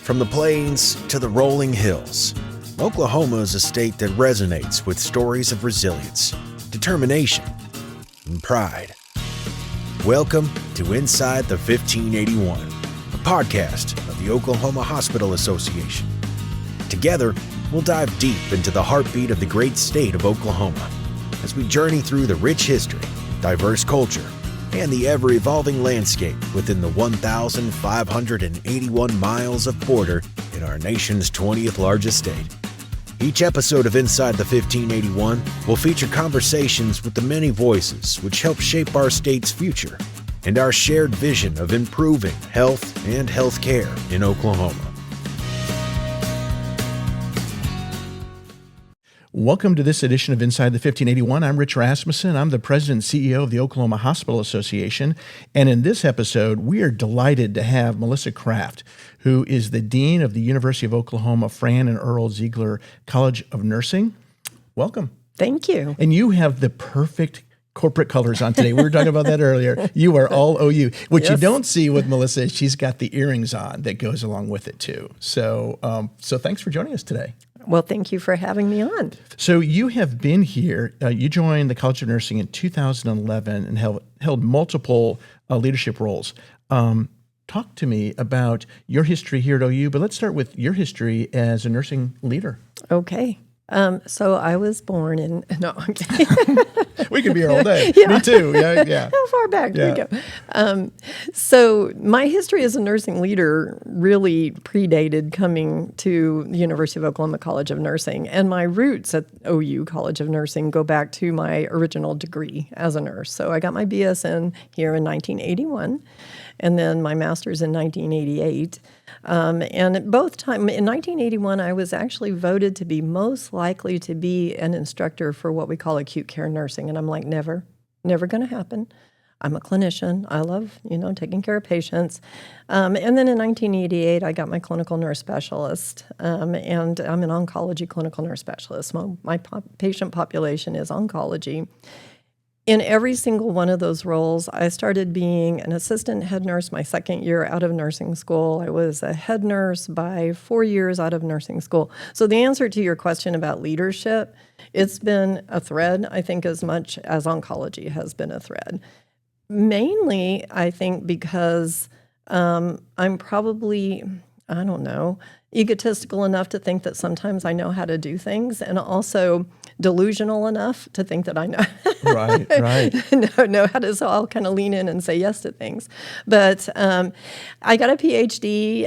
From the plains to the rolling hills, Oklahoma is a state that resonates with stories of resilience, determination, and pride. Welcome to Inside the 1581, a podcast of the Oklahoma Hospital Association. Together, we'll dive deep into the heartbeat of the great state of Oklahoma as we journey through the rich history, diverse culture, and the ever-evolving landscape within the 1,581 miles of border in our nation's 20th largest state. Each episode of Inside the 1581 will feature conversations with the many voices which help shape our state's future and our shared vision of improving health and healthcare in Oklahoma. Welcome to this edition of Inside the 1581. I'm Rich Rasmussen. I'm the President and CEO of the Oklahoma Hospital Association. And in this episode, we are delighted to have Melissa Kraft, who is the Dean of the University of Oklahoma Fran and Earl Ziegler College of Nursing. Welcome. Thank you. And you have the perfect corporate colors on today. We were talking about that earlier. You are all OU. What Yes. you don't see with Melissa is she's got the earrings on that goes along with it too. So thanks for joining us today. Well, thank you for having me on. So you have been here. You joined the College of Nursing in 2011 and held multiple leadership roles. Talk to me about your history here at OU, but let's start with your history as a nursing leader. Okay. So I was born in, no, I'm kidding. We could be here all day. Yeah. Me too. Yeah. How far back do Yeah. we go? So my history as a nursing leader really predated coming to the University of Oklahoma College of Nursing. And my roots at OU College of Nursing go back to my original degree as a nurse. So I got my BSN here in 1981 and then my master's in 1988. And at both time in 1981, I was actually voted to be most likely to be an instructor for what we call acute care nursing. And I'm like, never going to happen. I'm a clinician. I love, taking care of patients. And then in 1988, I got my clinical nurse specialist, and I'm an oncology clinical nurse specialist. My patient population is oncology. In every single one of those roles, I started being an assistant head nurse my second year out of nursing school. I was a head nurse by 4 years out of nursing school. So the answer to your question about leadership, it's been a thread, I think, as much as oncology has been a thread. Mainly, I think, because I'm probably, egotistical enough to think that sometimes I know how to do things, and also delusional enough to think that I know Right. know how to, so I'll kind of lean in and say yes to things. But I got a PhD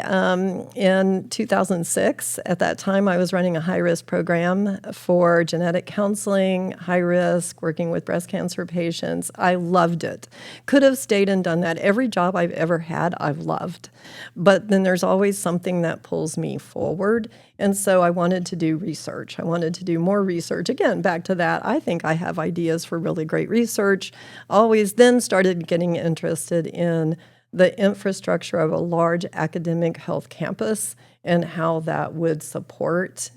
in 2006. At that time, I was running a high-risk program for genetic counseling, high-risk, working with breast cancer patients. I loved it. Could have stayed and done that. Every job I've ever had, I've loved. But then there's always something that pulls me forward. And so I wanted to do research. I wanted to do more research. Again, back to that, I think I have ideas for really great research. Always then started getting interested in the infrastructure of a large academic health campus and how that would support,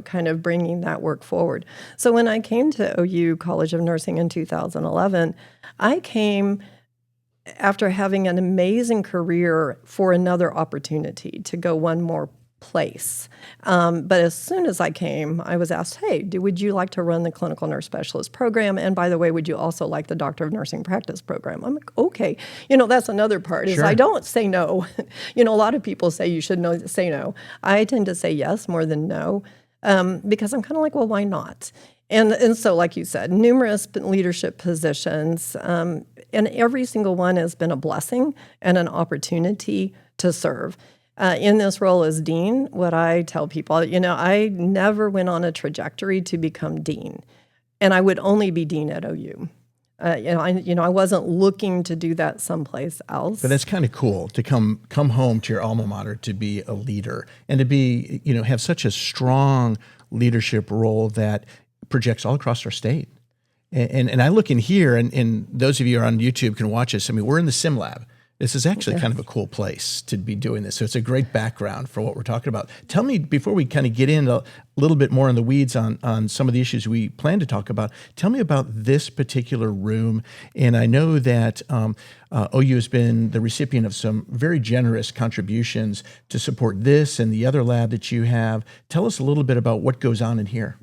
kind of bringing that work forward. So when I came to OU College of Nursing in 2011, I came after having an amazing career for another opportunity to go one more place. But as soon as I came, I was asked, hey, would you like to run the clinical nurse specialist program? And by the way, would you also like the doctor of nursing practice program? I'm like, okay. That's another part is Sure. I don't say no. A lot of people say you should say no. I tend to say yes more than no because I'm kind of like, well, why not? And so, like you said, numerous leadership positions, and every single one has been a blessing and an opportunity to serve. In this role as dean, what I tell people, I never went on a trajectory to become dean, and I would only be dean at OU. I wasn't looking to do that someplace else. But that's kind of cool to come home to your alma mater to be a leader and to be, have such a strong leadership role that projects all across our state. And I look in here, and those of you who are on YouTube can watch us. I mean, we're in the sim lab. This is actually kind of a cool place to be doing this. So it's a great background for what we're talking about. Tell me, before we kind of get into a little bit more in the weeds on some of the issues we plan to talk about, tell me about this particular room. And I know that OU has been the recipient of some very generous contributions to support this and the other lab that you have. Tell us a little bit about what goes on in here.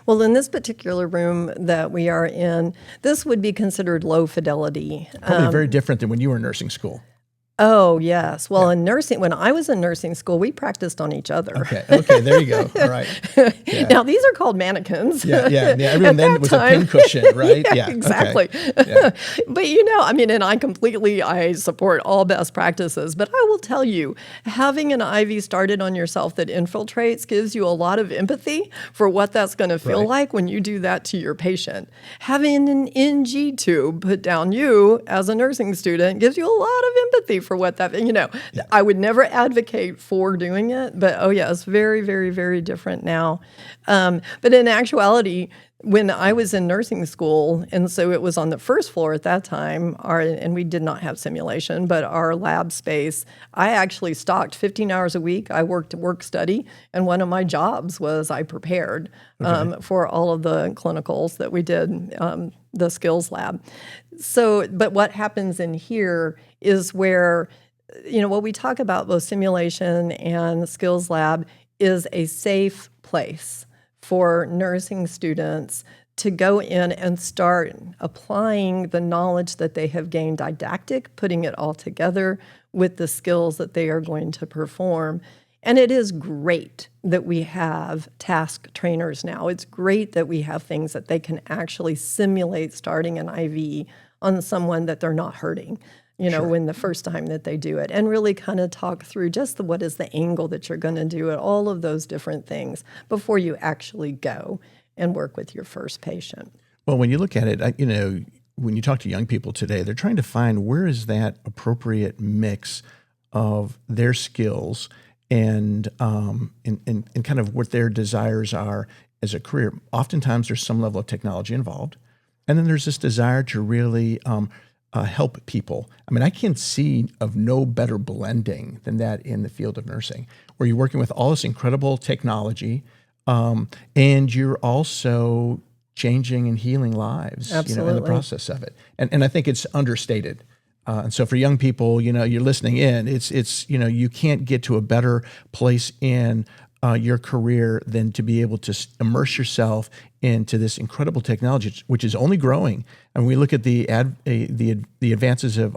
Well, in this particular room that we are in, this would be considered low fidelity. Probably very different than when you were in nursing school. Oh, yes. Well, in nursing, when I was in nursing school, we practiced on each other. Okay, there you go. All right. Yeah. Now, these are called mannequins. Yeah. Everyone then was a pincushion, right? Yeah, exactly. Okay. Yeah. But, and I support all best practices, but I will tell you, having an IV started on yourself that infiltrates gives you a lot of empathy for what that's going to feel like when you do that to your patient. Having an NG tube put down you as a nursing student gives you a lot of empathy for what that, I would never advocate for doing it, but it's very, very, very different now. But in actuality, when I was in nursing school, and so it was on the first floor at that time, and we did not have simulation, but our lab space, I actually stocked 15 hours a week. I worked work study, and one of my jobs was I prepared for all of the clinicals that we did, the skills lab. So, but what happens in here is where, what we talk about both simulation and the skills lab is a safe place for nursing students to go in and start applying the knowledge that they have gained didactic, putting it all together with the skills that they are going to perform. And it is great that we have task trainers now. It's great that we have things that they can actually simulate starting an IV on someone that they're not hurting, when the first time that they do it, and really kind of talk through just what is the angle that you're going to do it, all of those different things before you actually go and work with your first patient. Well, when you look at it, when you talk to young people today, they're trying to find where is that appropriate mix of their skills and kind of what their desires are as a career. Oftentimes there's some level of technology involved. And then there's this desire to really help people. I mean, I can see of no better blending than that in the field of nursing, where you're working with all this incredible technology, and you're also changing and healing lives, in the process of it. And I think it's understated. And so for young people, you're listening in, it's you can't get to a better place in your career than to be able to immerse yourself into this incredible technology, which is only growing. And we look at the advances of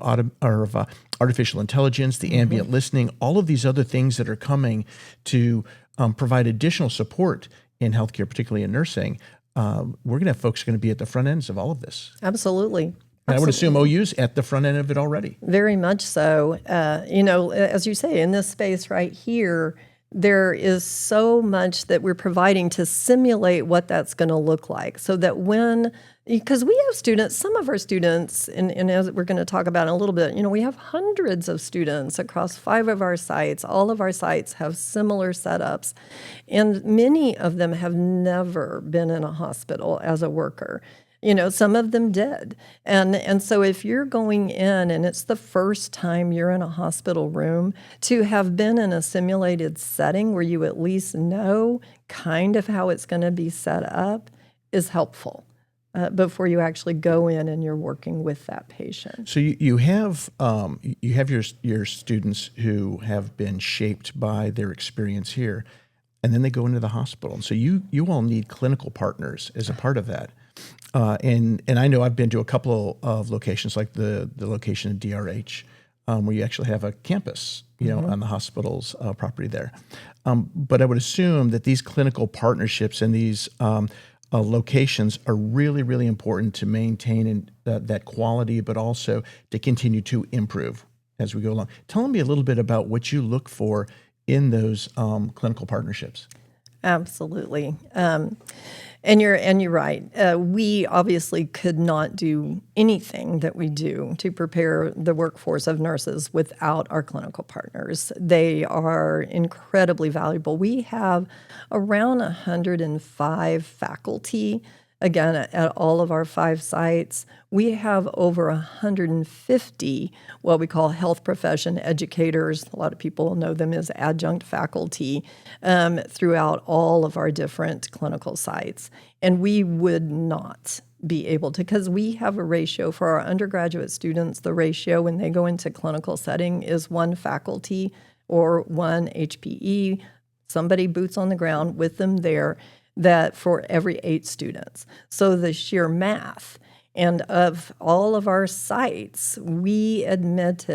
artificial intelligence, the ambient listening, all of these other things that are coming to provide additional support in healthcare, particularly in nursing. We're going to have folks going to be at the front ends of all of this. Absolutely. And I would assume OU's at the front end of it already. Very much so. As you say, in this space right here, there is so much that we're providing to simulate what that's going to look like, so that because we have students, some of our students, and as we're going to talk about in a little bit, we have hundreds of students across 5 of our sites. All of our sites have similar setups, and many of them have never been in a hospital as a worker. Some of them did. And so if you're going in and it's the first time you're in a hospital room, to have been in a simulated setting where you at least know kind of how it's going to be set up is helpful before you actually go in and you're working with that patient. So you have your students who have been shaped by their experience here, and then they go into the hospital. And so you all need clinical partners as a part of that. And I know I've been to a couple of locations, like the location in DRH, where you actually have a campus, on the hospital's property there. But I would assume that these clinical partnerships and these locations are really, really important to maintain that quality, but also to continue to improve as we go along. Tell me a little bit about what you look for in those clinical partnerships. Absolutely. And you're right. We obviously could not do anything that we do to prepare the workforce of nurses without our clinical partners. They are incredibly valuable. We have around 105 faculty again, at all of our 5 sites. We have over 150 what we call health profession educators. A lot of people know them as adjunct faculty throughout all of our different clinical sites. And we would not be able to, because we have a ratio for our undergraduate students. The ratio when they go into clinical setting is 1 faculty or 1 HPE, somebody boots on the ground with them there, that for every 8 students. So the sheer math. And of all of our sites, we admit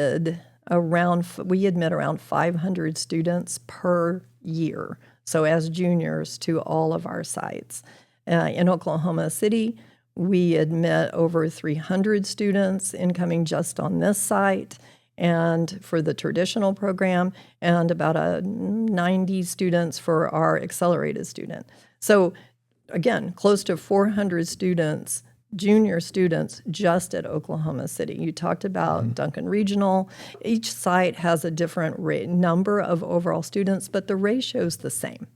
around 500 students per year. So as juniors to all of our sites. In Oklahoma City, we admit over 300 students incoming just on this site, and for the traditional program, and about 90 students for our accelerated student. So again, close to 400 students, junior students, just at Oklahoma City. You talked about Duncan Regional. Each site has a different number of overall students, but the ratio's the same.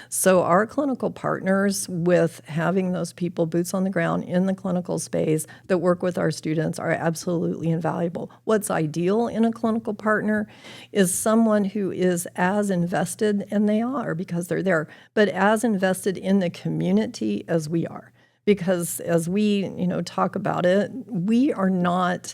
So our clinical partners, with having those people boots on the ground in the clinical space that work with our students, are absolutely invaluable. What's ideal in a clinical partner is someone who is as invested, and they are because they're there, but as invested in the community as we are. Because as we, talk about it, we are not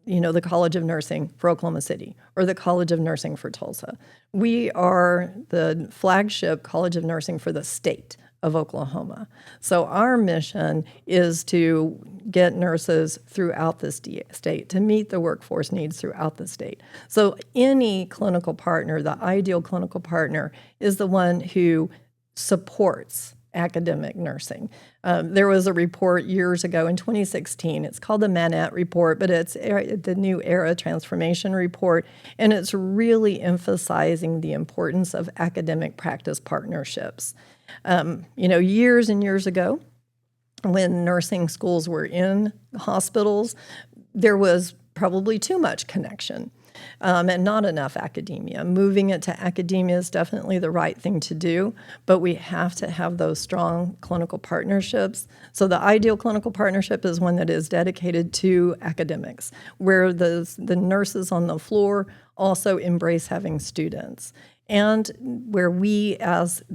the College of Nursing for Oklahoma City or the College of Nursing for Tulsa. We are the flagship College of Nursing for the state of Oklahoma. So our mission is to get nurses throughout the state, to meet the workforce needs throughout the state. So any clinical partner, the ideal clinical partner, is the one who supports academic nursing. There was a report years ago in 2016. It's called the Manette Report, but it's the New Era Transformation Report, and it's really emphasizing the importance of academic practice partnerships. Years and years ago, when nursing schools were in hospitals, there was probably too much connection. And not enough academia. Moving it to academia is definitely the right thing to do, but we have to have those strong clinical partnerships. So the ideal clinical partnership is one that is dedicated to academics, where the nurses on the floor also embrace having students. And where we,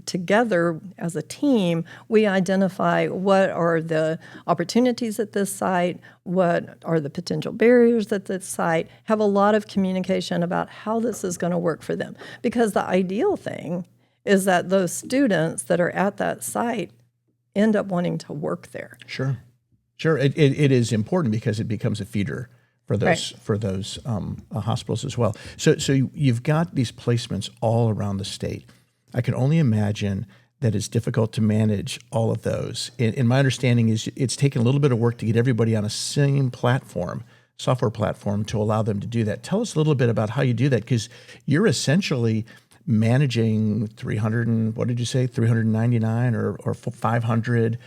together as a team, we identify what are the opportunities at this site, what are the potential barriers at this site, have a lot of communication about how this is going to work for them. Because the ideal thing is that those students that are at that site end up wanting to work there. Sure. It is important because it becomes a feeder for those hospitals as well. So you've got these placements all around the state. I can only imagine that it's difficult to manage all of those. And my understanding is it's taken a little bit of work to get everybody on a same platform, software platform, to allow them to do that. Tell us a little bit about how you do that, because you're essentially managing 399 or 500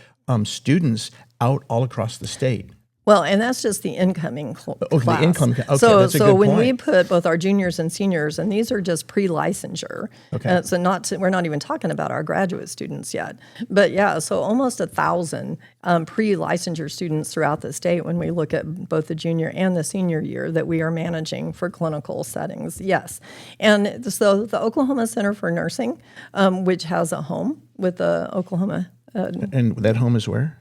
students out all across the state. Well, and that's just the incoming class. The incoming. Okay, so that's a good when point. we put both our juniors and seniors, and these are just pre-licensure. Okay. We're not even talking about our graduate students yet. But yeah, so almost 1,000 pre-licensure students throughout the state when we look at both the junior and the senior year that we are managing for clinical settings. Yes. And so the Oklahoma Center for Nursing, which has a home with the Oklahoma. And that home is where?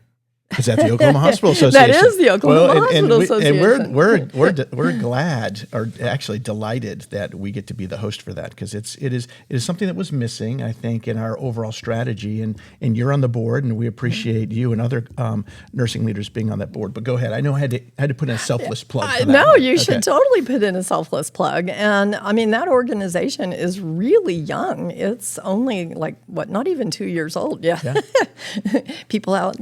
Is that the Oklahoma Hospital Association? That is the Oklahoma Hospital Association. And we're glad, or actually delighted, that we get to be the host for that, because it is something that was missing, I think, in our overall strategy. And you're on the board, and we appreciate you and other nursing leaders being on that board. But go ahead. I know I had to put in a selfless plug for that. No, you should totally put in a selfless plug. And I mean, that organization is really young. It's only not even 2 years old. Yeah. People out,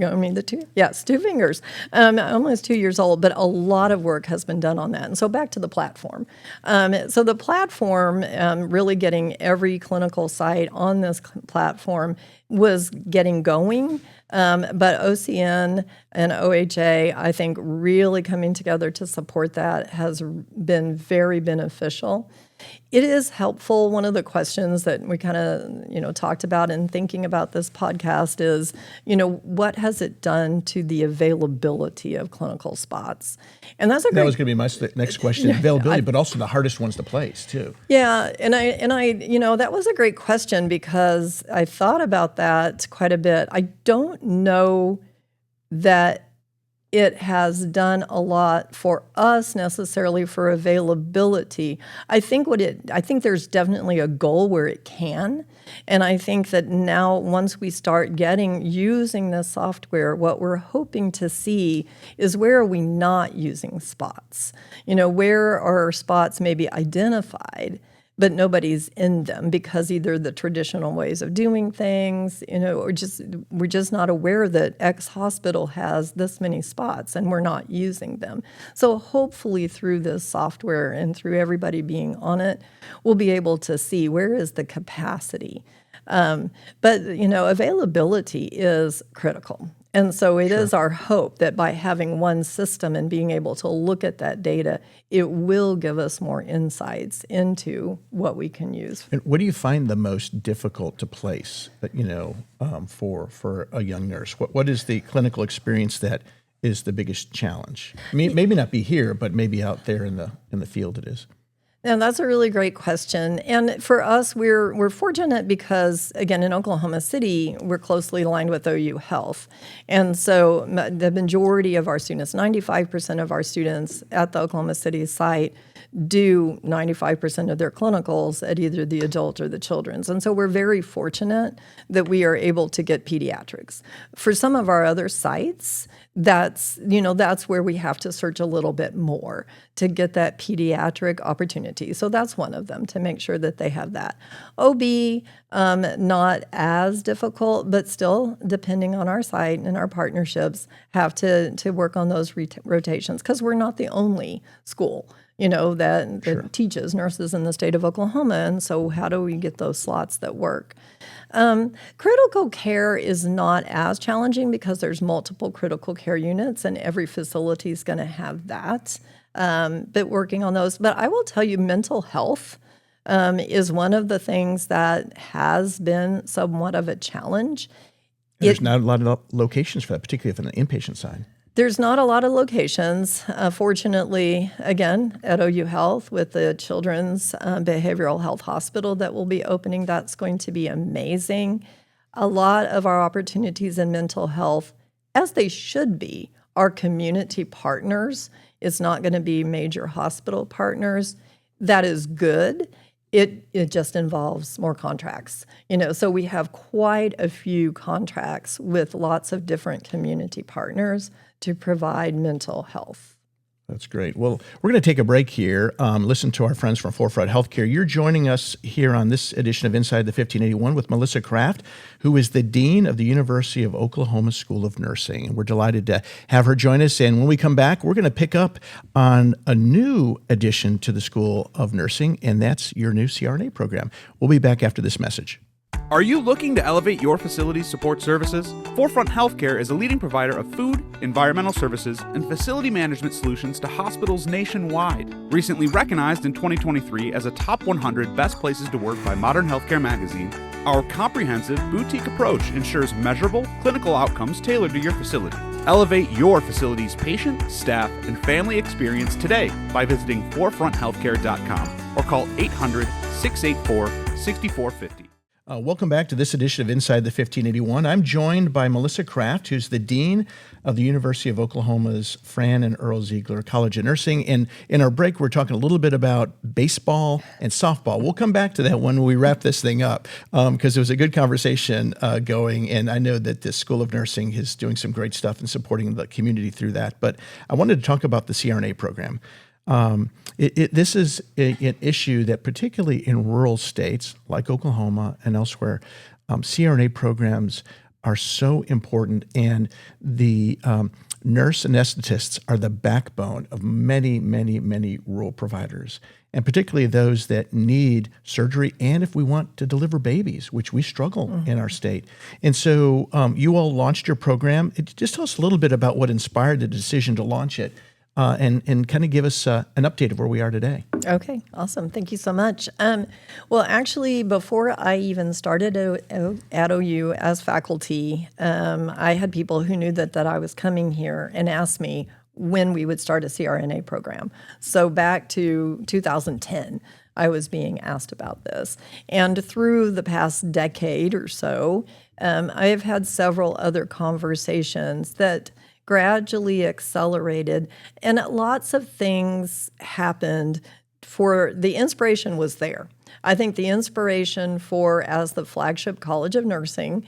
Yes, 2 fingers, almost 2 years old, but a lot of work has been done on that. And so back to the platform. So the platform, really getting every clinical site on this platform was getting going. But OCN and OHA, I think, really coming together to support that has been very beneficial. It is helpful. One of the questions that we kind of, talked about in thinking about this podcast is, what has it done to the availability of clinical spots? And that's that was going to be my next question: availability, but also the hardest ones to place too. Yeah, and I, that was a great question because I thought about that quite a bit. I don't know that it has done a lot for us necessarily for availability. I think there's definitely a goal where it can. And I think that now once we start using this software, what we're hoping to see is where are we not using spots? Where are spots maybe identified, but nobody's in them because either the traditional ways of doing things, or we're just not aware that X hospital has this many spots and we're not using them. So hopefully through this software and through everybody being on it, we'll be able to see where is the capacity. But availability is critical. And so it is our hope that by having one system and being able to look at that data, it will give us more insights into what we can use. And what do you find the most difficult to place, for a young nurse? What is the clinical experience that is the biggest challenge? I mean, maybe not be here, but maybe out there in the field it is. And that's a really great question. And for us, we're fortunate because, again, in Oklahoma City, we're closely aligned with OU Health. And so the majority of our students, 95% of our students at the Oklahoma City site do 95% of their clinicals at either the adult or the children's. And so we're very fortunate that we are able to get pediatrics. For some of our other sites, that's where we have to search a little bit more to get that pediatric opportunity. So that's one of them, to make sure that they have that. OB, not as difficult, but still, depending on our site and our partnerships, have to work on those rotations because we're not the only school that teaches nurses in the state of Oklahoma. And so how do we get those slots that work? Critical care is not as challenging because there's multiple critical care units and every facility is going to have that. But working on those. But I will tell you, mental health is one of the things that has been somewhat of a challenge. There's not a lot of locations for that, particularly from the inpatient side. There's not a lot of locations. Fortunately, again, at OU Health with the Children's Behavioral Health Hospital that will be opening, that's going to be amazing. A lot of our opportunities in mental health, as they should be, are community partners. It's not going to be major hospital partners. That is good. It just involves more contracts. So we have quite a few contracts with lots of different community partners to provide mental health. That's great. Well, we're going to take a break here. Listen to our friends from Forefront Healthcare. You're joining us here on this edition of Inside the 1581 with Melissa Kraft, who is the Dean of the University of Oklahoma School of Nursing. And we're delighted to have her join us. And when we come back, we're going to pick up on a new addition to the School of Nursing, and that's your new CRNA program. We'll be back after this message. Are you looking to elevate your facility's support services? Forefront Healthcare is a leading provider of food, environmental services, and facility management solutions to hospitals nationwide. Recently recognized in 2023 as a top 100 best places to work by Modern Healthcare magazine, our comprehensive boutique approach ensures measurable clinical outcomes tailored to your facility. Elevate your facility's patient, staff, and family experience today by visiting forefronthealthcare.com or call 800-684-6450. Welcome back to this edition of Inside the 1581. I'm joined by Melissa Kraft, who's the Dean of the University of Oklahoma's Fran and Earl Ziegler College of Nursing. And in our break, we're talking a little bit about baseball and softball. We'll come back to that when we wrap this thing up because it was a good conversation going. And I know that the School of Nursing is doing some great stuff and supporting the community through that. But I wanted to talk about the CRNA program. This is an issue that particularly in rural states like Oklahoma and elsewhere, CRNA programs are so important. And the nurse anesthetists are the backbone of many, many, many rural providers, and particularly those that need surgery and if we want to deliver babies, which we struggle in our state. And so you all launched your program. Just tell us a little bit about what inspired the decision to launch it and kind of give us an update of where we are today. Okay, awesome. Thank you so much. Well, actually, before I even started at OU as faculty, I had people who knew that I was coming here and asked me when we would start a CRNA program. So back to 2010, I was being asked about this. And through the past decade or so, I have had several other conversations that gradually accelerated, and lots of things happened. For the inspiration was there. I think the inspiration for, as the flagship College of Nursing,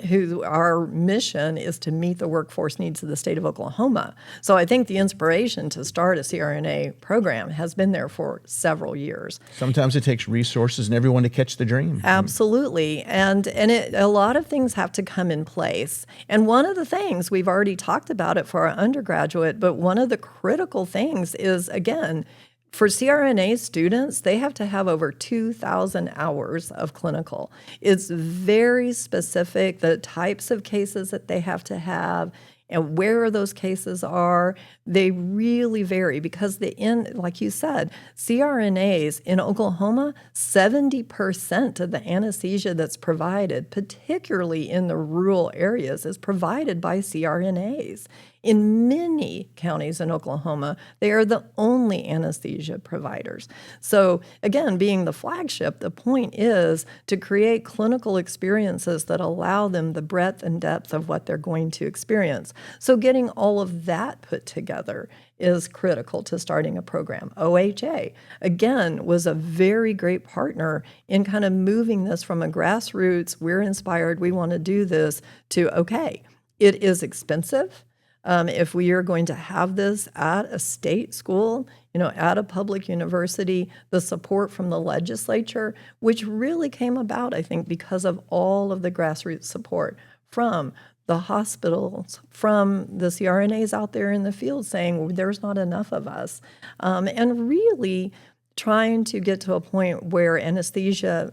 who our mission is to meet the workforce needs of the state of Oklahoma. So I think the inspiration to start a CRNA program has been there for several years. Sometimes it takes resources and everyone to catch the dream. Absolutely. And a lot of things have to come in place. And one of the things, we've already talked about it for our undergraduate, but one of the critical things is, again, for CRNA students, they have to have over 2,000 hours of clinical. It's very specific, the types of cases that they have to have and where those cases are. They really vary because like you said, CRNAs in Oklahoma, 70% of the anesthesia that's provided, particularly in the rural areas, is provided by CRNAs. In many counties in Oklahoma, they are the only anesthesia providers. So again, being the flagship, the point is to create clinical experiences that allow them the breadth and depth of what they're going to experience. So getting all of that put together is critical to starting a program. OHA, again, was a very great partner in kind of moving this from a grassroots, we're inspired, we want to do this, to, okay, it is expensive. If we are going to have this at a state school, at a public university, the support from the legislature, which really came about, I think, because of all of the grassroots support from the hospitals, from the CRNAs out there in the field saying, well, there's not enough of us, and really trying to get to a point where anesthesia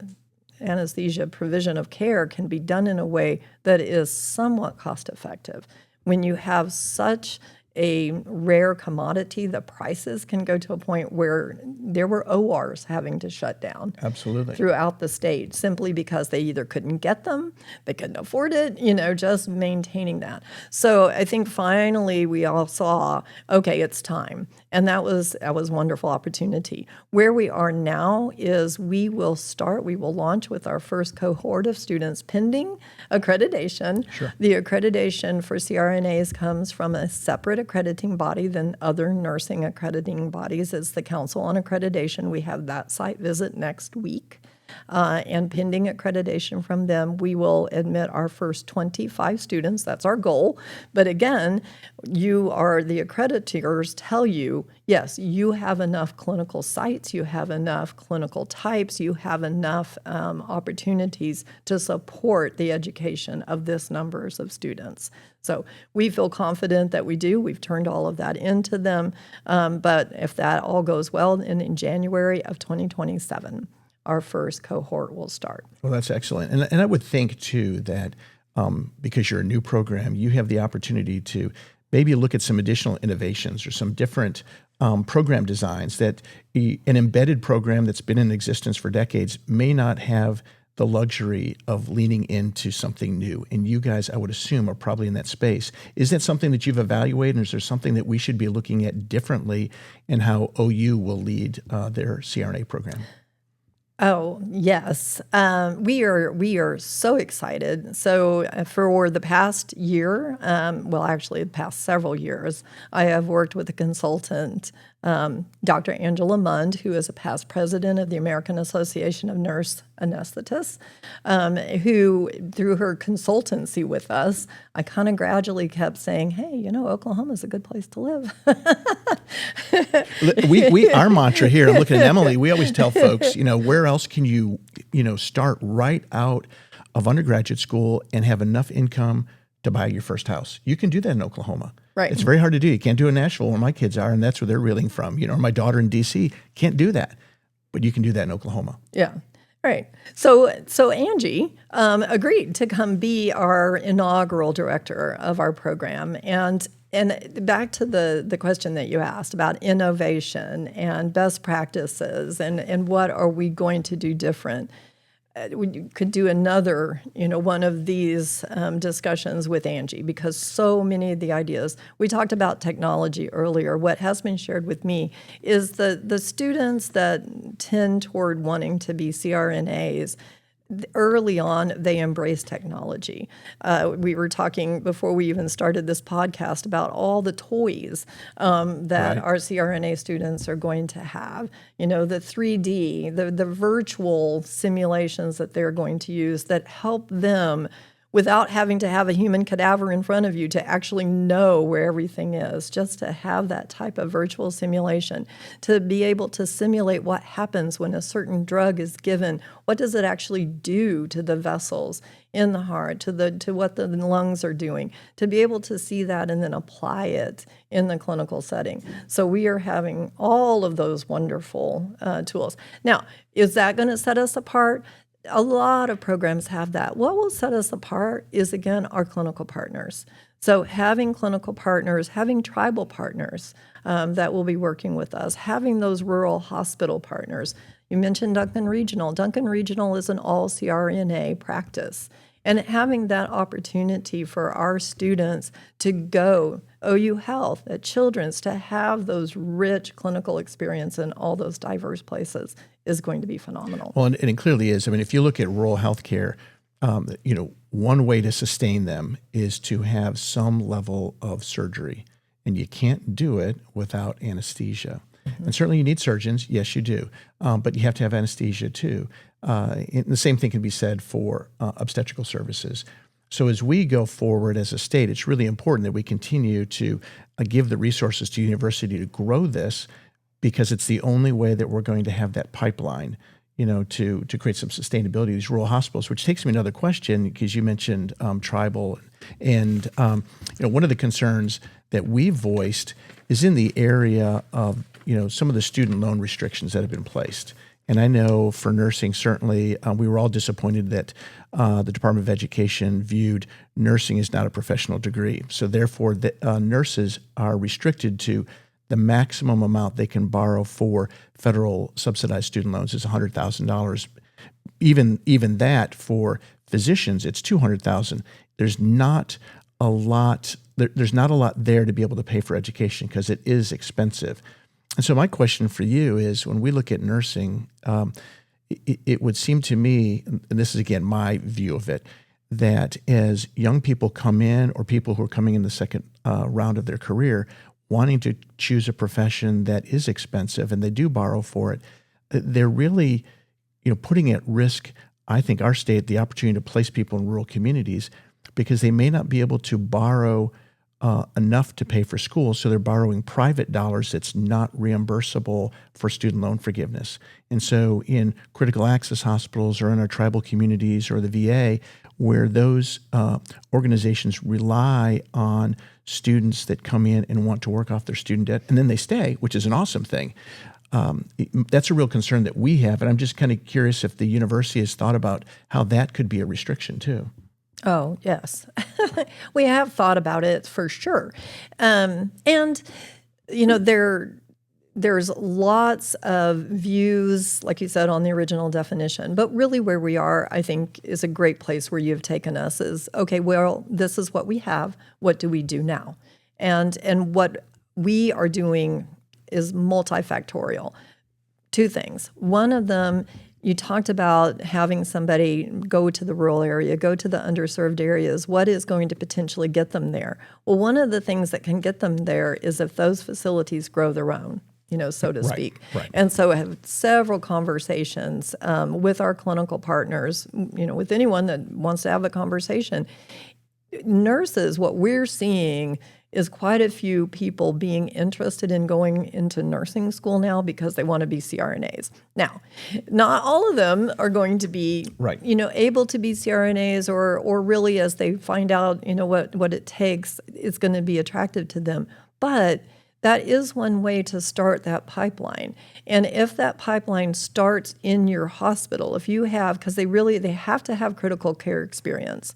provision of care can be done in a way that is somewhat cost effective. When you have such a rare commodity, the prices can go to a point where there were ORs having to shut down. Absolutely. Throughout the state, simply because they either couldn't get them, they couldn't afford it, just maintaining that. So I think finally we all saw, okay, it's time. And that was a wonderful opportunity. Where we are now is we will launch with our first cohort of students pending accreditation. Sure. The accreditation for CRNAs comes from a separate accrediting body than other nursing accrediting bodies. It's the Council on Accreditation. We have that site visit next week. And pending accreditation from them, we will admit our first 25 students. That's our goal. But again, the accreditors tell you, yes, you have enough clinical sites, you have enough clinical types, you have enough opportunities to support the education of this numbers of students. So we feel confident that we do. We've turned all of that into them. But if that all goes well, in January of 2027, our first cohort will start. Well, that's excellent. And I would think, too, that because you're a new program, you have the opportunity to maybe look at some additional innovations or some different program designs that an embedded program that's been in existence for decades may not have the luxury of leaning into something new. And you guys, I would assume, are probably in that space. Is that something that you've evaluated, or is there something that we should be looking at differently in how OU will lead their CRNA program? Oh, yes. We are so excited. So for the past year, actually the past several years, I have worked with a consultant, Dr. Angela Mund, who is a past president of the American Association of Nurse Anesthetists, who, through her consultancy with us, I kind of gradually kept saying, hey, Oklahoma's a good place to live. Our mantra here, I'm looking at Emily, we always tell folks, where else can you start right out of undergraduate school and have enough income to buy your first house? You can do that in Oklahoma. Right. It's very hard to do. You can't do it in Nashville where my kids are, and that's where they're reeling from. My daughter in D.C. can't do that, but you can do that in Oklahoma. Yeah. Right. So Angie agreed to come be our inaugural director of our program. And back to the question that you asked about innovation and best practices and what are we going to do different. We could do another, one of these discussions with Angie, because so many of the ideas, we talked about technology earlier. What has been shared with me is the students that tend toward wanting to be CRNAs, early on, they embrace technology. We were talking before we even started this podcast about all the toys that our CRNA students are going to have. The 3D, the virtual simulations that they're going to use that help them without having to have a human cadaver in front of you to actually know where everything is, just to have that type of virtual simulation, to be able to simulate what happens when a certain drug is given. What does it actually do to the vessels in the heart, to what the lungs are doing, to be able to see that and then apply it in the clinical setting. So we are having all of those wonderful tools. Now, is that going to set us apart? A lot of programs have that. What will set us apart is, again, our clinical partners. So having clinical partners, having tribal partners that will be working with us, having those rural hospital partners. You mentioned Duncan Regional. Duncan Regional is an all CRNA practice. And having that opportunity for our students to go, OU Health, at Children's, to have those rich clinical experience in all those diverse places is going to be phenomenal. Well, and it clearly is. I mean, if you look at rural healthcare, one way to sustain them is to have some level of surgery, and you can't do it without anesthesia. Mm-hmm. And certainly you need surgeons, yes, you do, but you have to have anesthesia too. And the same thing can be said for obstetrical services. So as we go forward as a state, it's really important that we continue to give the resources to university to grow this, because it's the only way that we're going to have that pipeline, to create some sustainability of these rural hospitals, which takes me to another question, because you mentioned tribal. And, one of the concerns that we've voiced is in the area of, some of the student loan restrictions that have been placed. And I know for nursing, certainly, we were all disappointed that the Department of Education viewed nursing as not a professional degree. So therefore, the nurses are restricted to the maximum amount they can borrow for federal subsidized student loans is $100,000. Even that for physicians, it's $200,000. There's not a lot. There's not a lot there to be able to pay for education because it is expensive. And so my question for you is, when we look at nursing, it would seem to me, and this is again my view of it, that as young people come in, or people who are coming in the second round of their career, wanting to choose a profession that is expensive and they do borrow for it, they're really, putting at risk, I think, our state, the opportunity to place people in rural communities, because they may not be able to borrow enough to pay for school, so they're borrowing private dollars that's not reimbursable for student loan forgiveness. And so in critical access hospitals or in our tribal communities or the VA, where those organizations rely on students that come in and want to work off their student debt, and then they stay, which is an awesome thing. That's a real concern that we have, and I'm just kind of curious if the university has thought about how that could be a restriction too. Oh, yes. We have thought about it for sure. There's lots of views, like you said, on the original definition. But really where we are, I think, is a great place where you've taken us is, okay, well, this is what we have. What do we do now? And what we are doing is multifactorial. Two things. One of them, you talked about having somebody go to the rural area, go to the underserved areas. What is going to potentially get them there? Well, one of the things that can get them there is if those facilities grow their own, so to speak. Right. And so I have several conversations with our clinical partners, with anyone that wants to have a conversation. Nurses, what we're seeing is quite a few people being interested in going into nursing school now because they want to be CRNAs. Now, not all of them are going to be, Right. able to be CRNAs, or really, as they find out, what it takes, it's going to be attractive to them. But that is one way to start that pipeline. And if that pipeline starts in your hospital, if you have, because they have to have critical care experience.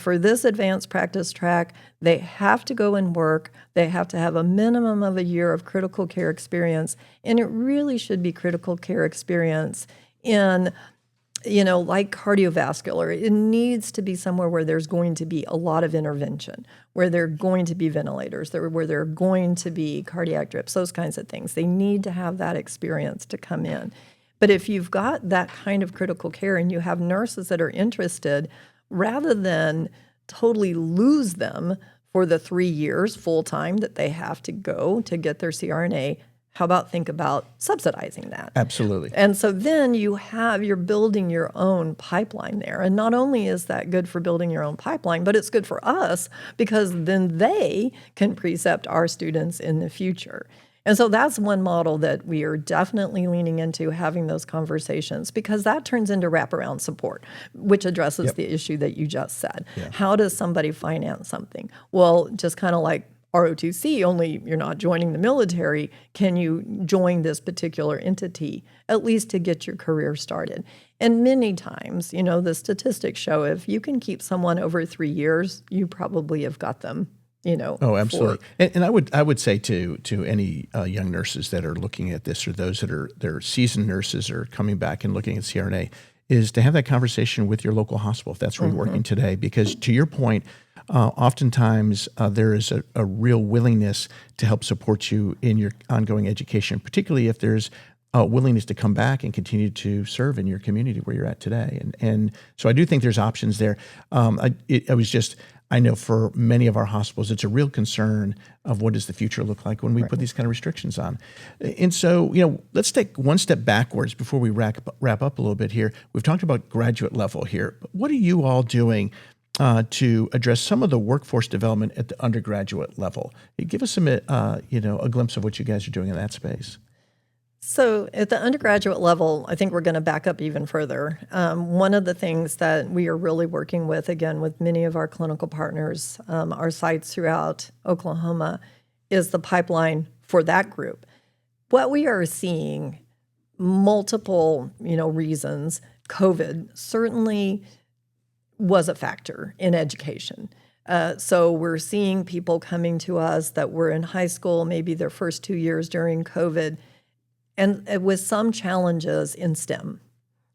For this advanced practice track, they have to go and work. They have to have a minimum of a year of critical care experience. And it really should be critical care experience in like cardiovascular. It needs to be somewhere where there's going to be a lot of intervention, where there are going to be ventilators, where there are going to be cardiac drips, those kinds of things. They need to have that experience to come in. But if you've got that kind of critical care and you have nurses that are interested, rather than totally lose them for the 3 years full-time that they have to go to get their CRNA, how about think about subsidizing that? Absolutely. And so then you're building your own pipeline there. And not only is that good for building your own pipeline, but it's good for us because then they can precept our students in the future. And so that's one model that we are definitely leaning into, having those conversations, because that turns into wraparound support, which addresses the issue that you just said. Yeah. How does somebody finance something? Well, just kind of like ROTC, only you're not joining the military. Can you join this particular entity, at least to get your career started? And many times, the statistics show if you can keep someone over 3 years, you probably have got them, Oh, absolutely. And I would say to any young nurses that are looking at this, or those they're seasoned nurses or coming back and looking at CRNA, is to have that conversation with your local hospital if that's where you're working today. Because to your point, oftentimes there is a real willingness to help support you in your ongoing education, particularly if there's a willingness to come back and continue to serve in your community where you're at today. And so I do think there's options there. I know for many of our hospitals, it's a real concern of what does the future look like when we put these kind of restrictions on. And so, let's take one step backwards before we wrap up a little bit here. We've talked about graduate level here. But what are you all doing to address some of the workforce development at the undergraduate level? Give us a glimpse of what you guys are doing in that space. So at the undergraduate level, I think we're going to back up even further. One of the things that we are really working with, again, with many of our clinical partners, our sites throughout Oklahoma, is the pipeline for that group. What we are seeing, multiple, reasons, COVID certainly was a factor in education. So we're seeing people coming to us that were in high school, maybe their first 2 years during COVID, and with some challenges in STEM.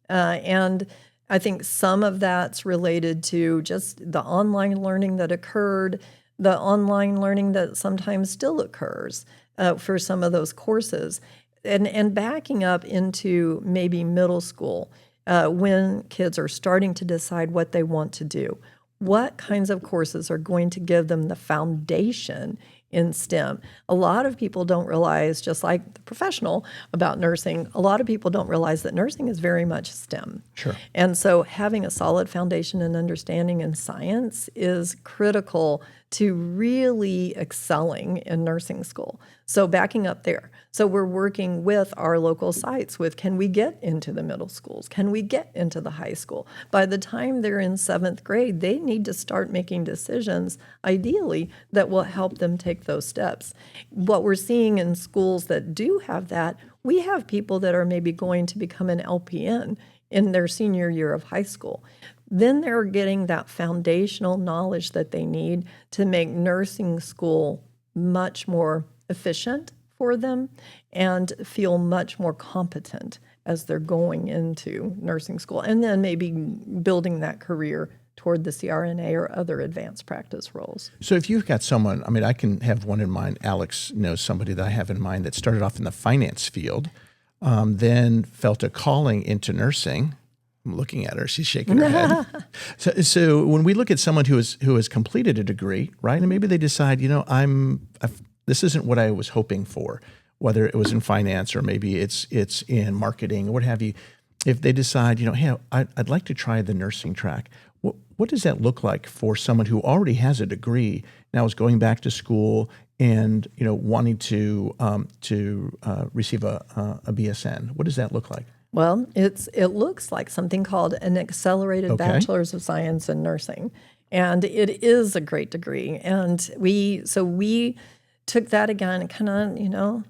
And I think some of that's related to just the online learning that occurred, the online learning that sometimes still occurs for some of those courses, and backing up into maybe middle school when kids are starting to decide what they want to do. What kinds of courses are going to give them the foundation in STEM? A lot of people don't realize, just like the professional about nursing, a lot of people don't realize that nursing is very much STEM. Sure. And so having a solid foundation and understanding in science is critical to really excelling in nursing school. So backing up there. So we're working with our local sites with, can we get into the middle schools? Can we get into the high school? By the time they're in 7th grade, they need to start making decisions, ideally, that will help them take those steps. What we're seeing in schools that do have that, we have people that are maybe going to become an LPN in their senior year of high school. Then they're getting that foundational knowledge that they need to make nursing school much more efficient for them and feel much more competent as they're going into nursing school, and then maybe building that career toward the CRNA or other advanced practice roles. So if you've got someone, I can have one in mind. Alex knows somebody that I have in mind that started off in the finance field, then felt a calling into nursing. I'm looking at her; she's shaking her head. So when we look at someone who has completed a degree, right, and maybe they decide, this isn't what I was hoping for, whether it was in finance or maybe it's in marketing or what have you. If they decide, hey, I'd like to try the nursing track, what does that look like for someone who already has a degree, now is going back to school and wanting to receive a BSN? What does that look like? Well, it looks like something called an accelerated Bachelor's of Science in Nursing, and it is a great degree. And we took that again and kind of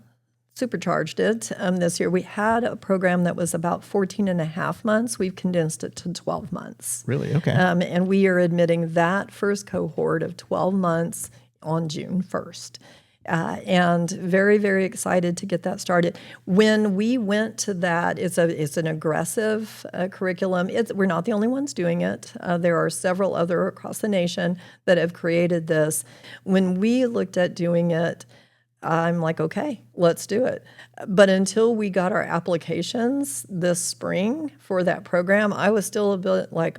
supercharged it this year. We had a program that was about 14 and a half months. We've condensed it to 12 months. Really? Okay. And we are admitting that first cohort of 12 months on June 1st. And very, very excited to get that started. When we went to that, it's an aggressive curriculum. We're not the only ones doing it. There are several other across the nation that have created this. When we looked at doing it, I'm like, okay, let's do it. But until we got our applications this spring for that program, I was still a bit like,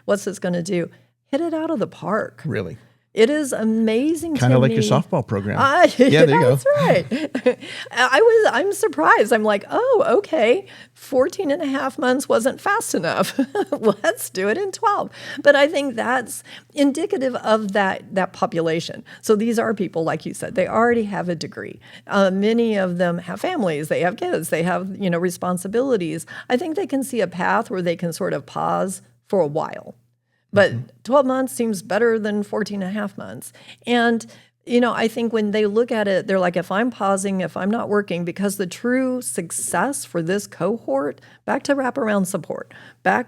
what's this going to do? Hit it out of the park. Really? It is amazing. Kind of like your softball program. Yeah, there you go. That's right. I'm surprised. I'm like, oh, okay, 14 and a half months wasn't fast enough. Let's do it in 12. But I think that's indicative of that population. So these are people, like you said, they already have a degree. Many of them have families, they have kids, they have responsibilities. I think they can see a path where they can sort of pause for a while. But 12 months seems better than 14 and a half months. And, I think when they look at it, they're like, if I'm pausing, if I'm not working, because the true success for this cohort, back to wraparound support, back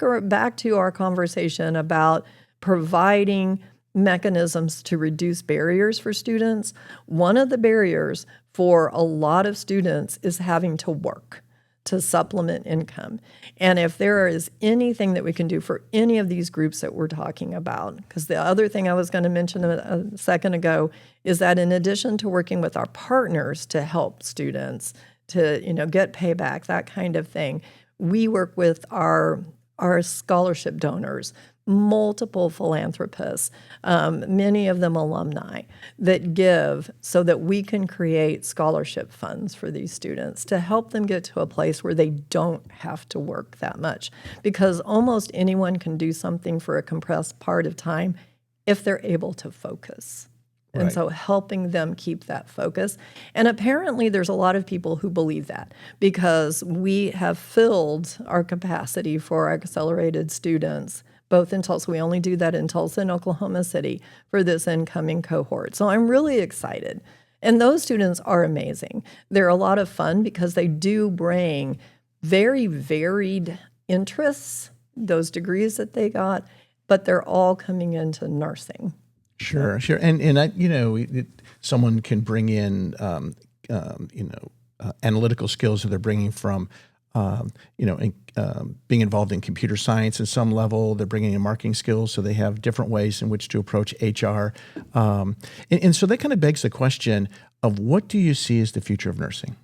to our conversation about providing mechanisms to reduce barriers for students, one of the barriers for a lot of students is having to work to supplement income. And if there is anything that we can do for any of these groups that we're talking about, because the other thing I was going to mention a second ago is that in addition to working with our partners to help students to get payback, that kind of thing, we work with our scholarship donors, multiple philanthropists, many of them alumni, that give so that we can create scholarship funds for these students to help them get to a place where they don't have to work that much. Because almost anyone can do something for a compressed part of time if they're able to focus. And Right. so helping them keep that focus. And apparently there's a lot of people who believe that because we have filled our capacity for our accelerated students both in Tulsa. We only do that in Tulsa and Oklahoma City for this incoming cohort. So I'm really excited. And those students are amazing. They're a lot of fun because they do bring very varied interests, those degrees that they got, but they're all coming into nursing. Sure. And someone can bring in, analytical skills that they're bringing from, being involved in computer science at some level. They're bringing in marketing skills, so they have different ways in which to approach HR. And so that kind of begs the question of what do you see as the future of nursing?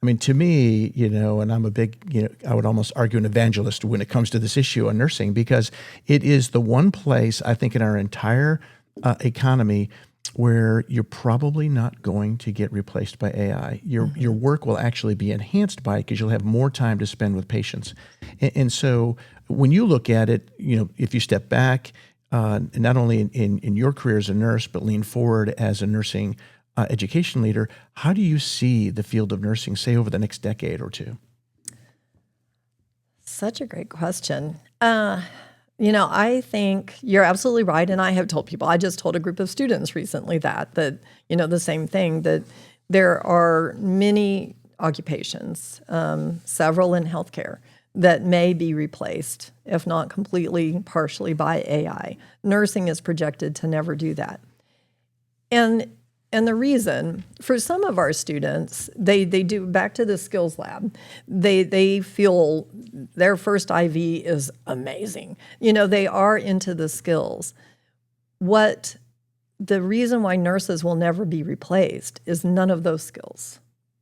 I mean, to me, and I'm a big, I would almost argue an evangelist when it comes to this issue on nursing, because it is the one place I think in our entire economy where you're probably not going to get replaced by AI. Your work will actually be enhanced by it because you'll have more time to spend with patients. And so when you look at it, if you step back, not only in your career as a nurse, but lean forward as a nursing education leader, how do you see the field of nursing, say, over the next decade or two? Such a great question. I think you're absolutely right. And I have told people, I just told a group of students recently that the same thing, that there are many occupations, several in healthcare, that may be replaced, if not completely, partially by AI. Nursing is projected to never do that. And the reason, for some of our students, they do, back to the skills lab, they feel their first IV is amazing. They are into the skills. The reason why nurses will never be replaced is none of those skills.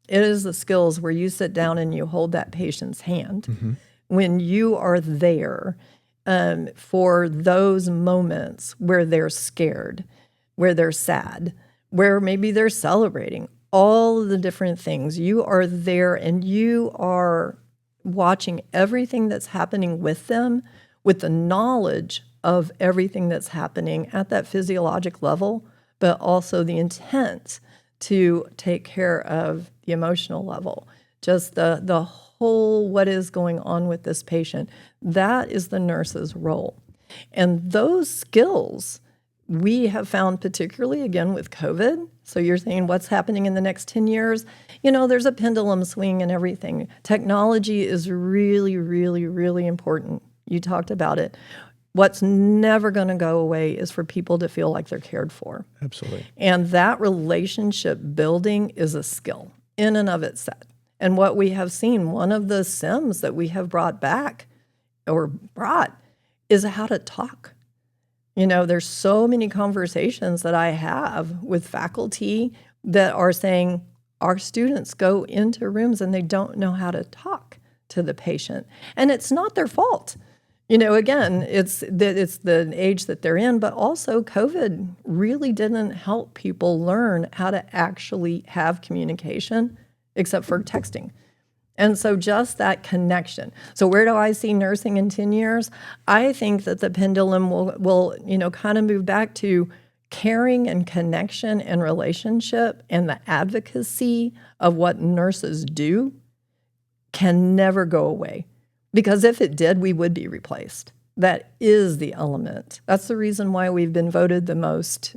It is the skills where you sit down and you hold that patient's hand. Mm-hmm. When you are there for those moments where they're scared, where they're sad, where maybe they're celebrating, all of the different things. You are there and you are watching everything that's happening with them with the knowledge of everything that's happening at that physiologic level, but also the intent to take care of the emotional level, just the whole what is going on with this patient. That is the nurse's role. And those skills we have found, particularly again with COVID. So you're saying what's happening in the next 10 years? There's a pendulum swing and everything. Technology is really, really, really important. You talked about it. What's never going to go away is for people to feel like they're cared for. Absolutely. And that relationship building is a skill in and of itself. And what we have seen, one of the sims that we have brought is how to talk. There's so many conversations that I have with faculty that are saying our students go into rooms and they don't know how to talk to the patient. And it's not their fault. Again, it's the age that they're in, but also COVID really didn't help people learn how to actually have communication except for texting. And so just that connection. So where do I see nursing in 10 years? I think that the pendulum will kind of move back to caring and connection and relationship, and the advocacy of what nurses do can never go away. Because if it did, we would be replaced. That is the element. That's the reason why we've been voted the most,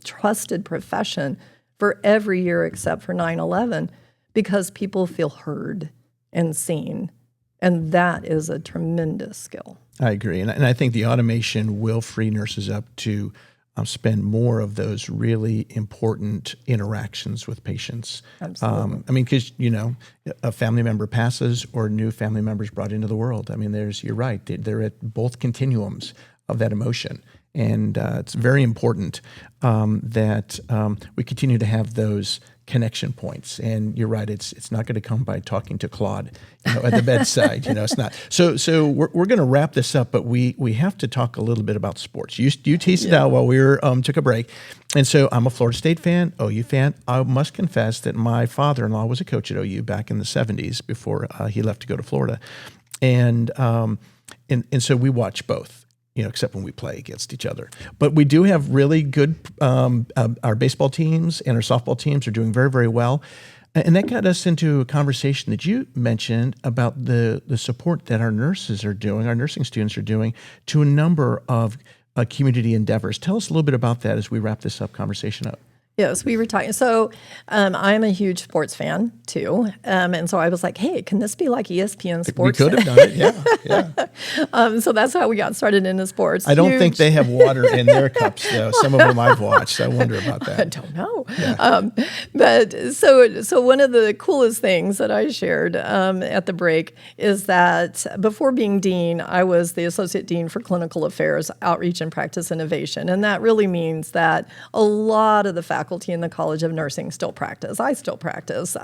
trusted profession for every year except for 9/11, because people feel heard and seen. And that is a tremendous skill. I agree. And I think the automation will free nurses up to spend more of those really important interactions with patients. Absolutely. Because, a family member passes or new family members brought into the world. You're right. They're at both continuums of that emotion. And it's very important that we continue to have those connection points. And you're right, it's not going to come by talking to Claude, at the bedside. It's not. So we're going to wrap this up, but we have to talk a little bit about sports. You teased it out while we took a break. And so I'm a Florida State fan, OU fan. I must confess that my father-in-law was a coach at OU back in the 70s before he left to go to Florida. And so we watch both. Except when we play against each other. But we do have really good, our baseball teams and our softball teams are doing very, very well. And that got us into a conversation that you mentioned about the support that our nurses are doing, our nursing students are doing to a number of community endeavors. Tell us a little bit about that as we wrap this conversation up. Yes, we were talking. So I'm a huge sports fan too. And so I was like, hey, can this be like ESPN Sports? We could have done it, yeah. So that's how we got started into sports. I don't think they have water in their cups, though. Some of them I've watched. I wonder about that. I don't know. Yeah. But so one of the coolest things that I shared at the break is that before being dean, I was the associate dean for clinical affairs, outreach, and practice innovation. And that really means that a lot of the faculty in the College of Nursing still practice. I still practice.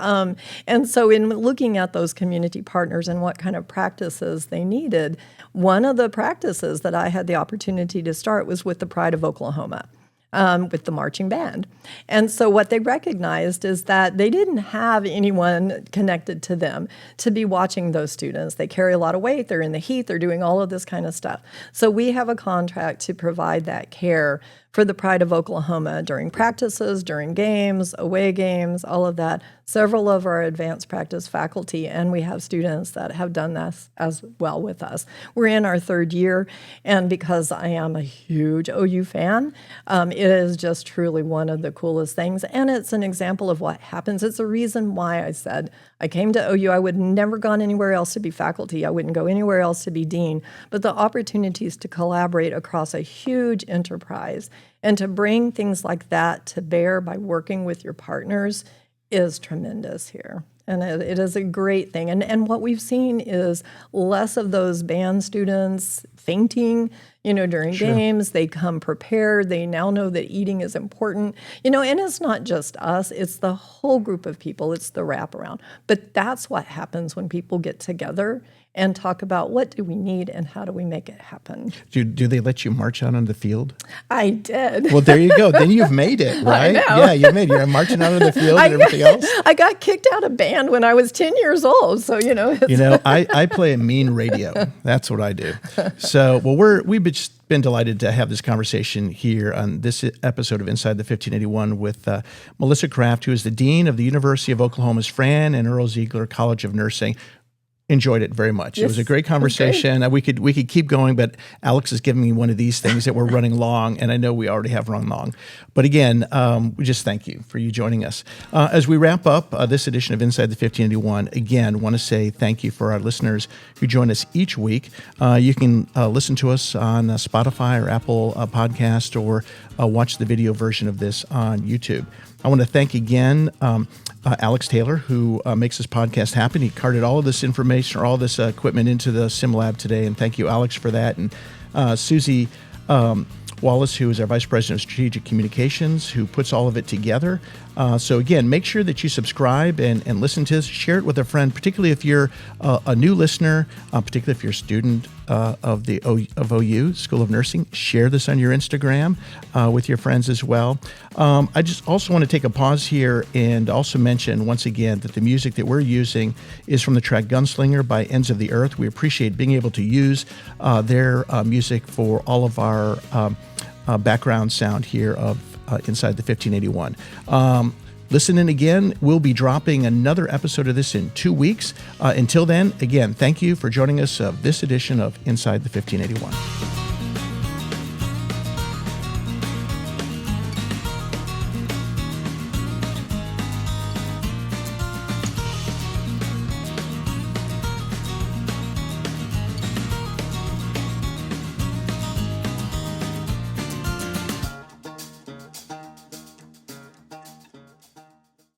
And so in looking at those community partners and what kind of practices they needed, one of the practices that I had the opportunity to start was with the Pride of Oklahoma. With the marching band. And so what they recognized is that they didn't have anyone connected to them to be watching those students. They carry a lot of weight, they're in the heat, they're doing all of this kind of stuff. So we have a contract to provide that care for the Pride of Oklahoma during practices, during games, away games, all of that. Several of our advanced practice faculty, and we have students that have done this as well with us. We're in our third year, and because I am a huge OU fan, it is just truly one of the coolest things, and it's an example of what happens. It's a reason why I said I came to OU. I would never gone anywhere else to be faculty. I wouldn't go anywhere else to be dean, but the opportunities to collaborate across a huge enterprise and to bring things like that to bear by working with your partners is tremendous here. And it is a great thing. And what we've seen is less of those band students fainting, during games. They come prepared. They now know that eating is important, and it's not just us. It's the whole group of people. It's the wraparound. But that's what happens when people get together and talk about what do we need and how do we make it happen. Do they let you march out on the field? I did. Well, there you go. Then you've made it, right? I know. Yeah, you made it. You're marching out on the field and everything else. I got kicked out of band when I was 10 years old, so I play a mean radio. That's what I do. So, well, we've just been delighted to have this conversation here on this episode of Inside the 1581 with Melissa Kraft, who is the Dean of the University of Oklahoma's Fran and Earl Ziegler College of Nursing. Enjoyed it very much. Yes, it was a great conversation. We could keep going, but Alex is giving me one of these things that we're running long, and I know we already have run long. But again, we just thank you for you joining us. As we wrap up this edition of Inside the 1581, again, want to say thank you for our listeners who join us each week. You can listen to us on Spotify or Apple Podcast, or watch the video version of this on YouTube. I want to thank again Alex Taylor, who makes this podcast happen. He carted all of this information or all this equipment into the Sim Lab today, and thank you, Alex, for that. And Susie Wallace, who is our Vice President of Strategic Communications, who puts all of it together. So again, make sure that you subscribe and listen to this. Share it with a friend, particularly if you're a new listener, particularly if you're a student of OU School of Nursing. Share this on your Instagram with your friends as well. I just also want to take a pause here and also mention once again that the music that we're using is from the track Gunslinger by Ends of the Earth. We appreciate being able to use their music for all of our background sound here of Inside the 1581. Listen in again. We'll be dropping another episode of this in 2 weeks. Until then, again, thank you for joining us of this edition of Inside the 1581.